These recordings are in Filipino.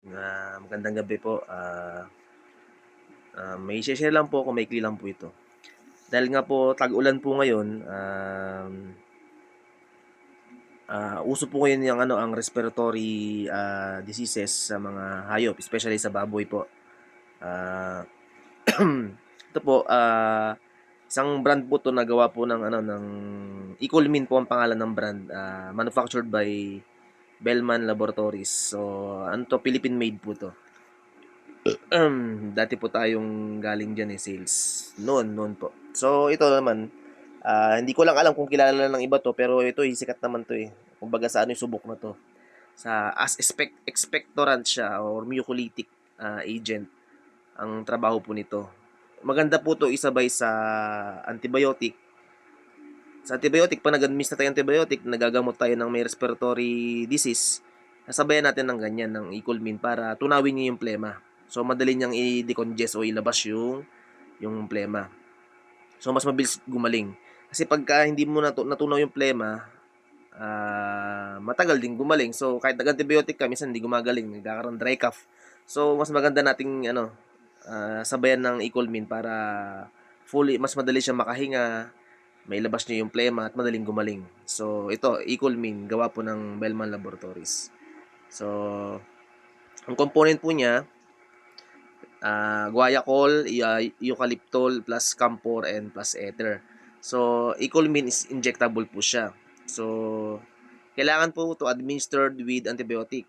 Magandang gabi po. May share lang po ako, maikli lang po ito. Dahil nga po tag-ulan po ngayon, uso po ngayon yung ang respiratory diseases sa mga hayop, especially sa baboy po. Ah, ito po, isang brand po 'to na gawa po ng Ecolmin po ang pangalan ng brand, manufactured by Bellman Laboratories. So, ano 'to, Philippine made po 'to. Dati po tayong galing diyan, sales. Noon po. So, ito naman, hindi ko lang alam kung kilala ng iba 'to, pero ito, sikat naman 'to, eh. Kumbaga sa ano yung subok na 'to, sa as expectorant siya or mucolytic agent ang trabaho po nito. Maganda po 'to isabay sa antibiotic. Sa antibiotic, 'pag nag-administer tayo antibiotic, nagagamot tayo ng may respiratory disease, sasabayan natin ng ganyan, ng Ecolmin para tunawin niya yung plema. So, madali niyang i-decongest o ilabas yung plema. So, mas mabilis gumaling. Kasi pagka hindi mo natunaw yung plema, matagal din gumaling. So, kahit nag-antibiotic ka, minsan hindi gumagaling, nagkakaroon dry cough. So, mas maganda nating sabayan ng Ecolmin para mas madali siya makahinga, may labas niya yung plema at madaling gumaling. So, ito, Ecolmin, gawa po ng Bellman Laboratories. So, ang component po niya, guaiacol, eucalyptol, plus camphor, and plus ether. So, Ecolmin is injectable po siya. So, kailangan po to administered with antibiotic.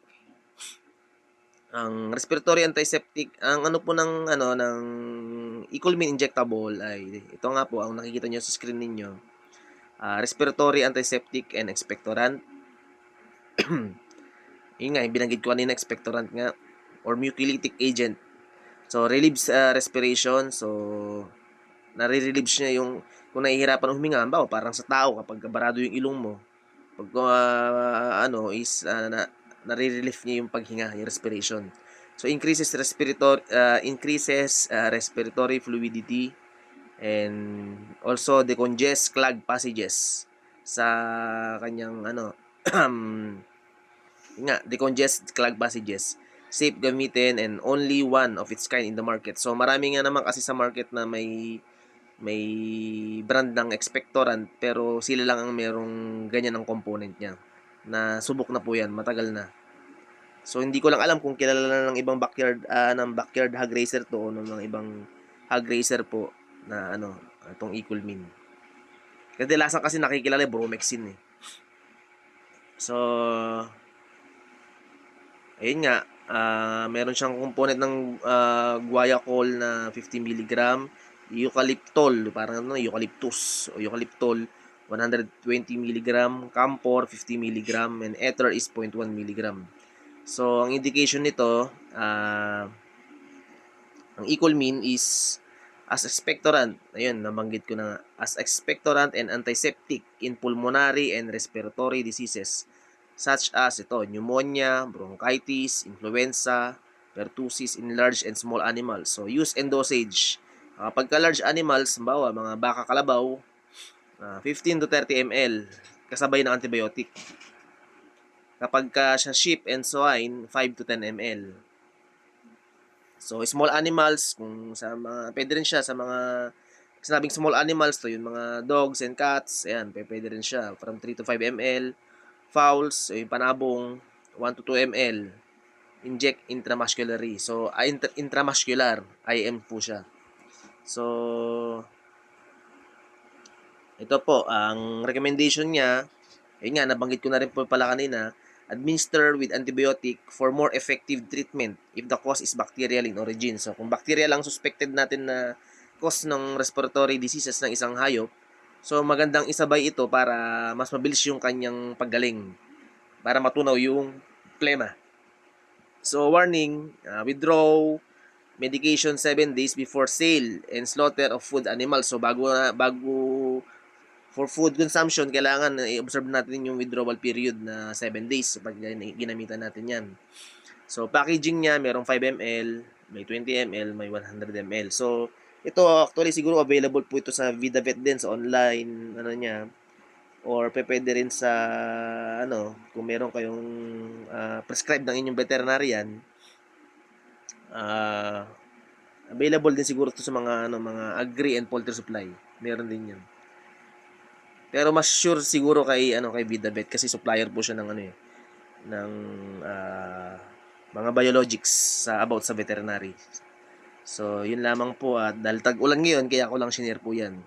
Ang respiratory antiseptic, ang ano po ng Ecolmin injectable ay ito nga po ang nakikita niyo sa screen ninyo. Respiratory antiseptic and expectorant. Yun nga, binanggit ko kanina, expectorant nga or mucolytic agent. So, relieves respiration. So, nare-relieve niya yung kung nahihirapan huminga, halimbawa parang sa tao kapag barado yung ilong mo, pag nare-relieve niya yung paghinga, yung respiration. So, increases respiratory fluidity and also decongest clogged passages sa kanyang decongest clogged passages, safe gamitin and only one of its kind in the market. So marami nga naman kasi sa market na may brand ng expectorant, pero sila lang ang merong ganyan ang component niya. Na subok na po yan, matagal na. So hindi ko lang alam kung kilala na ng ibang backyard hog racer to o ng mga ibang hog racer po na itong Ecolmin. Kadalasan kasi nakikilala yung Bromexin, eh. So, ayun nga, meron siyang component ng guaiacol na 50 mg, eucalyptol, parang eucalyptus o eucalyptol 120 mg, camphor 50 mg, and ether is 0.1 mg. So, ang indication nito, ang Ecolmin is as expectorant, ayun, nabanggit ko na, as expectorant and antiseptic in pulmonary and respiratory diseases such as pneumonia, bronchitis, influenza, pertussis in large and small animals. So, use and dosage. Pagka large animals, halimbawa mga baka kalabaw, 15 to 30 ml kasabay ng antibiotic. Kapag sa sheep and swine, 5 to 10 ml. So, small animals, kung sa mga, pwede rin siya sa mga, sinabing small animals to, yung mga dogs and cats, ayan, pwede rin siya, from 3 to 5 ml. Fowls, yung panabong, 1 to 2 ml. Inject intramuscularly. So, intramuscular, IM po siya. So, ito po, ang recommendation niya, ayun nga, nabanggit ko na rin po pala kanina, administer with antibiotic for more effective treatment if the cause is bacterial in origin. So, kung bacterial lang suspected natin na cause ng respiratory diseases ng isang hayop, so magandang isabay ito para mas mabilis yung kanyang paggaling, para matunaw yung plema. So, warning, withdraw medication 7 days before sale and slaughter of food animals. So, bago for food consumption, kailangan i-observe natin yung withdrawal period na 7 days pag ginamitan natin yan. So, packaging niya, merong 5 ml, may 20 ml, may 100 ml. So, ito actually siguro available po ito sa VidaVet din, sa online, niya, or pwede rin sa, kung meron kayong prescribed ng inyong veterinarian, Available din siguro to sa mga mga agri and poultry supply. Meron din 'yan. Pero mas sure siguro kay VidaVet kasi supplier po siya ng ng ah, mga biologics about sa veterinary. So, yun lamang po at dahil tag-ulan ngayon kaya ko lang shinare po 'yan.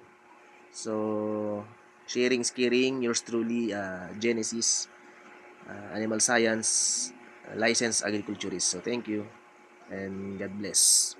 So, sharing is caring. Yours truly, Genesis, Animal Science, licensed agriculturist. So, thank you and God bless.